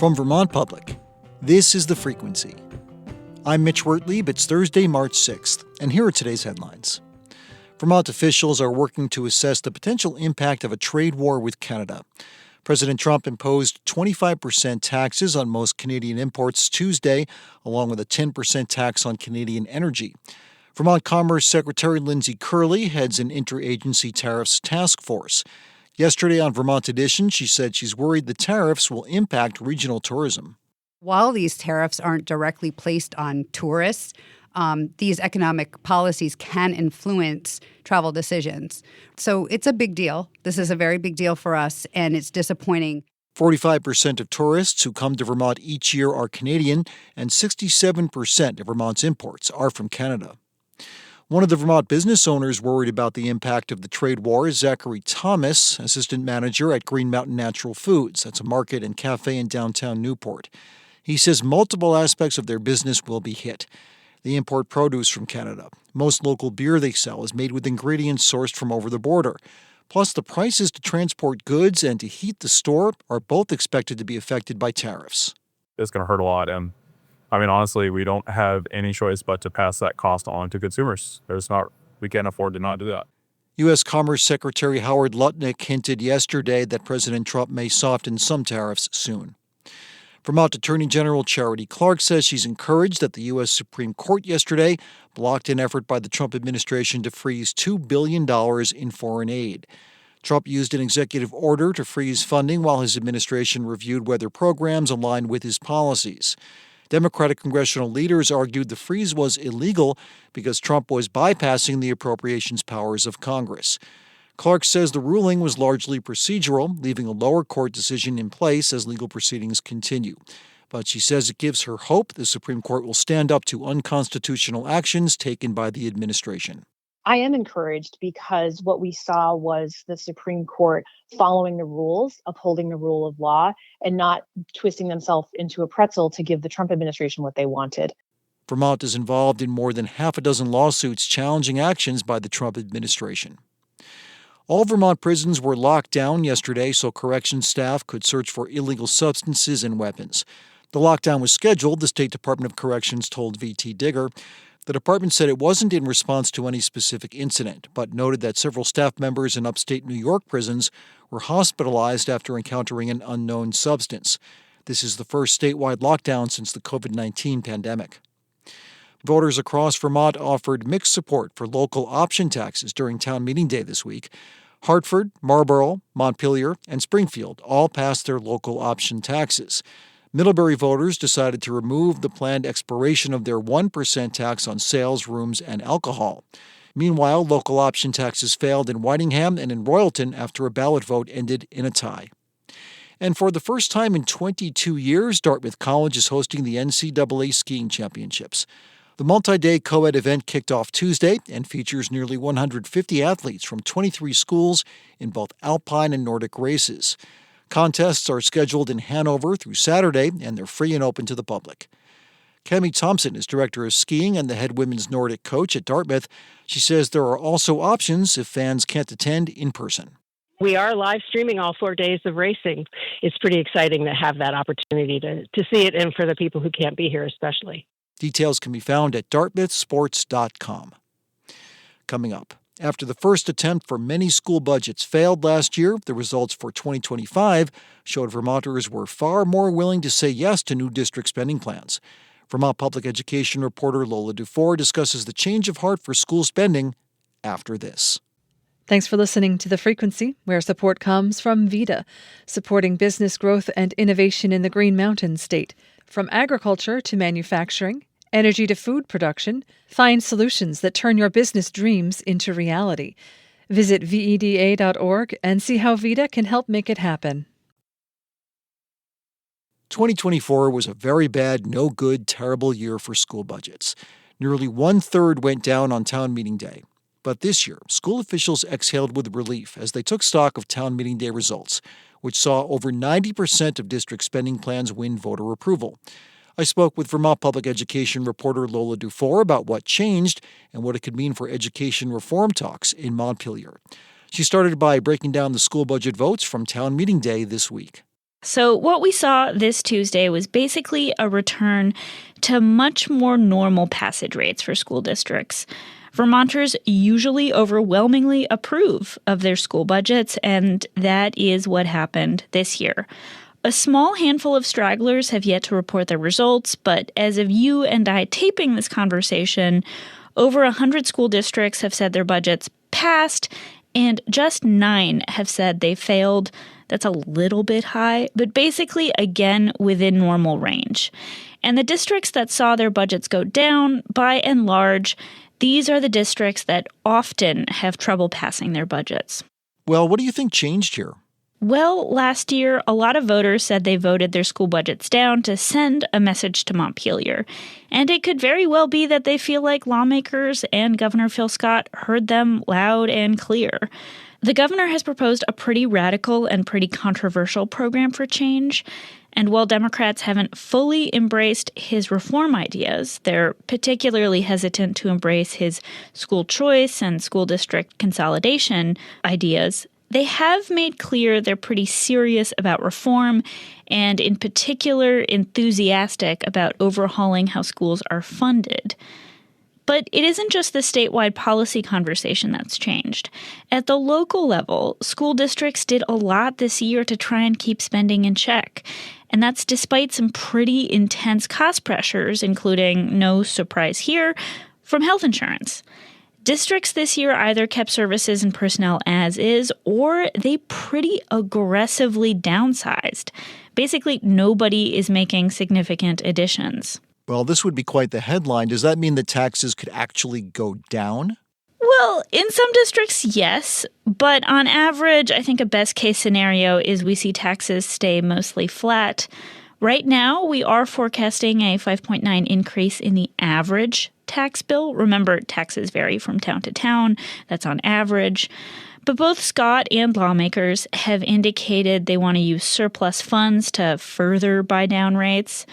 From Vermont Public, this is The Frequency. I'm Mitch Wertlieb. It's Thursday, March 6th, and here are today's headlines. Vermont officials are working to assess the potential impact of a trade war with Canada. President Trump imposed 25% taxes on most Canadian imports Tuesday, along with a 10% tax on Canadian energy. Vermont Commerce Secretary Lindsay Curley heads an interagency tariffs task force. Yesterday on Vermont Edition, she said she's worried the tariffs will impact regional tourism. While these tariffs aren't directly placed on tourists, these economic policies can influence travel decisions. So it's a big deal. This is a very big deal for us, and it's disappointing. 45% of tourists who come to Vermont each year are Canadian, and 67% of Vermont's imports are from Canada. One of the Vermont business owners worried about the impact of the trade war is Zachary Thomas, assistant manager at Green Mountain Natural Foods. That's a market and cafe in downtown Newport. He says multiple aspects of their business will be hit. They import produce from Canada. Most local beer they sell is made with ingredients sourced from over the border. Plus, the prices to transport goods and to heat the store are both expected to be affected by tariffs. It's going to hurt a lot. And honestly, we don't have any choice but to pass that cost on to consumers. We can't afford to not do that. U.S. Commerce Secretary Howard Lutnick hinted yesterday that President Trump may soften some tariffs soon. Vermont Attorney General Charity Clark says she's encouraged that the U.S. Supreme Court yesterday blocked an effort by the Trump administration to freeze $2 billion in foreign aid. Trump used an executive order to freeze funding while his administration reviewed whether programs aligned with his policies. Democratic congressional leaders argued the freeze was illegal because Trump was bypassing the appropriations powers of Congress. Clark says the ruling was largely procedural, leaving a lower court decision in place as legal proceedings continue. But she says it gives her hope the Supreme Court will stand up to unconstitutional actions taken by the administration. I am encouraged because what we saw was the Supreme Court following the rules, upholding the rule of law, and not twisting themselves into a pretzel to give the Trump administration what they wanted. Vermont is involved in more than half a dozen lawsuits challenging actions by the Trump administration. All Vermont prisons were locked down yesterday so corrections staff could search for illegal substances and weapons. The lockdown was scheduled, the State Department of Corrections told VT Digger. The department said it wasn't in response to any specific incident, but noted that several staff members in upstate New York prisons were hospitalized after encountering an unknown substance. This is the first statewide lockdown since the COVID-19 pandemic. Voters across Vermont offered mixed support for local option taxes during town meeting day this week. Hartford, Marlborough, Montpelier, and Springfield all passed their local option taxes. Middlebury voters decided to remove the planned expiration of their 1% tax on sales, rooms, and alcohol. Meanwhile, local option taxes failed in Whitingham and in Royalton after a ballot vote ended in a tie. And for the first time in 22 years, Dartmouth College is hosting the NCAA Skiing Championships. The multi-day co-ed event kicked off Tuesday and features nearly 150 athletes from 23 schools in both alpine and Nordic races. Contests are scheduled in Hanover through Saturday, and they're free and open to the public. Kemi Thompson is director of skiing and the head women's Nordic coach at Dartmouth. She says there are also options if fans can't attend in person. We are live streaming all 4 days of racing. It's pretty exciting to have that opportunity to see it, and for the people who can't be here especially. Details can be found at dartmouthsports.com. Coming up. After the first attempt for many school budgets failed last year, the results for 2025 showed Vermonters were far more willing to say yes to new district spending plans. Vermont Public Education reporter Lola Dufour discusses the change of heart for school spending after this. Thanks for listening to The Frequency, where support comes from VITA, supporting business growth and innovation in the Green Mountains state. From agriculture to manufacturing, energy to food production, find solutions that turn your business dreams into reality. Visit VEDA.org and see how VITA can help make it happen. 2024 was a very bad, no good, terrible year for school budgets. Nearly one-third went down on town meeting day. But this year, school officials exhaled with relief as they took stock of town meeting day results, which saw over 90% of district spending plans win voter approval. I spoke with Vermont Public Education reporter Lola Dufour about what changed and what it could mean for education reform talks in Montpelier. She started by breaking down the school budget votes from town meeting day this week. So what we saw this Tuesday was basically a return to much more normal passage rates for school districts. Vermonters usually overwhelmingly approve of their school budgets, and that is what happened this year. A small handful of stragglers have yet to report their results, but as of you and I taping this conversation, over 100 school districts have said their budgets passed, and just 9 have said they failed. That's a little bit high, but basically, again, within normal range. And the districts that saw their budgets go down, by and large, these are the districts that often have trouble passing their budgets. Well, what do you think changed here? Well, last year, a lot of voters said they voted their school budgets down to send a message to Montpelier. And it could very well be that they feel like lawmakers and Governor Phil Scott heard them loud and clear. The governor has proposed a pretty radical and pretty controversial program for change. And while Democrats haven't fully embraced his reform ideas, they're particularly hesitant to embrace his school choice and school district consolidation ideas. They have made clear they're pretty serious about reform and, in particular, enthusiastic about overhauling how schools are funded. But it isn't just the statewide policy conversation that's changed. At the local level, school districts did a lot this year to try and keep spending in check. And that's despite some pretty intense cost pressures, including, no surprise here, from health insurance. Districts this year either kept services and personnel as is, or they pretty aggressively downsized. Basically, nobody is making significant additions. Well, this would be quite the headline. Does that mean that taxes could actually go down? Well, in some districts, yes. But on average, I think a best-case scenario is we see taxes stay mostly flat. Right now, we are forecasting a 5.9 increase in the average tax bill. Remember, taxes vary from town to town. That's on average. But both Scott and lawmakers have indicated they want to use surplus funds to further buy down rates.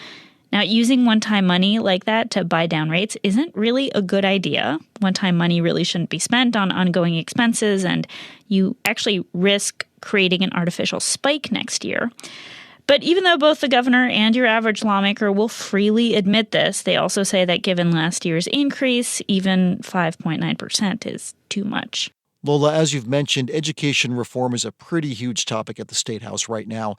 Now, using one-time money like that to buy down rates isn't really a good idea. One-time money really shouldn't be spent on ongoing expenses, and you actually risk creating an artificial spike next year. But even though both the governor and your average lawmaker will freely admit this, they also say that given last year's increase, even 5.9% is too much. Lola, as you've mentioned, education reform is a pretty huge topic at the State House right now.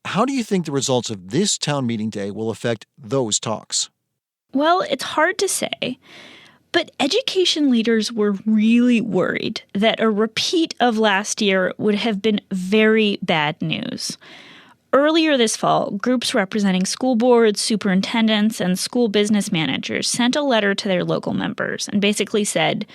How do you think the results of this town meeting day will affect those talks? Well, it's hard to say, but education leaders were really worried that a repeat of last year would have been very bad news. Earlier this fall, groups representing school boards, superintendents, and school business managers sent a letter to their local members and basically said,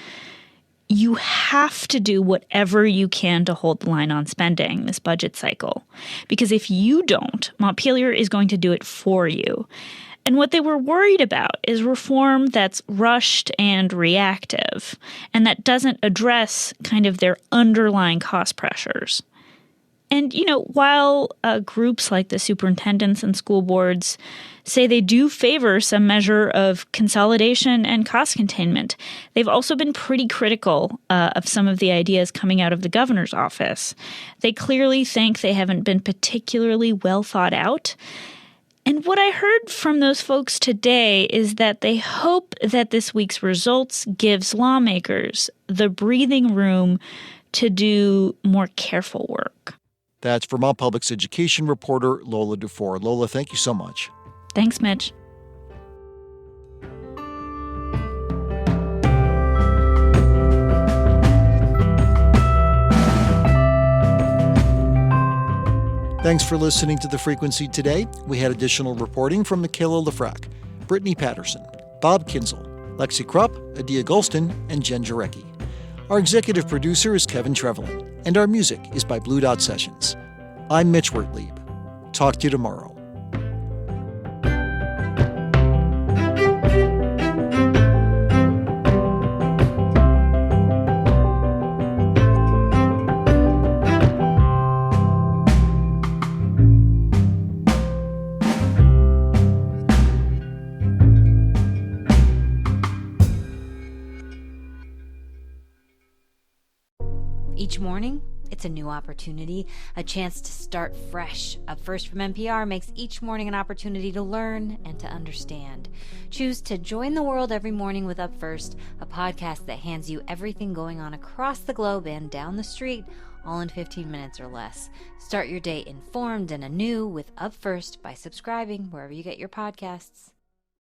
you have to do whatever you can to hold the line on spending this budget cycle. Because if you don't, Montpelier is going to do it for you. And what they were worried about is reform that's rushed and reactive, and that doesn't address kind of their underlying cost pressures. And, while groups like the superintendents and school boards say they do favor some measure of consolidation and cost containment, they've also been pretty critical of some of the ideas coming out of the governor's office. They clearly think they haven't been particularly well thought out. And what I heard from those folks today is that they hope that this week's results gives lawmakers the breathing room to do more careful work. That's Vermont Public's education reporter Lola Dufour. Lola, thank you so much. Thanks, Mitch. Thanks for listening to The Frequency today. We had additional reporting from Michaela Lefrak, Brittany Patterson, Bob Kinzel, Lexi Krupp, Adia Golston, and Jen Jarecki. Our executive producer is Kevin Trevelyan, and our music is by Blue Dot Sessions. I'm Mitch Wertlieb. Talk to you tomorrow. Each morning, It's a new opportunity, a chance to start fresh. Up First from NPR makes each morning an opportunity to learn and to understand. Choose to join the world every morning with Up First, a podcast that hands you everything going on across the globe and down the street, all in 15 minutes or less. Start your day informed and anew with Up First by subscribing wherever you get your podcasts.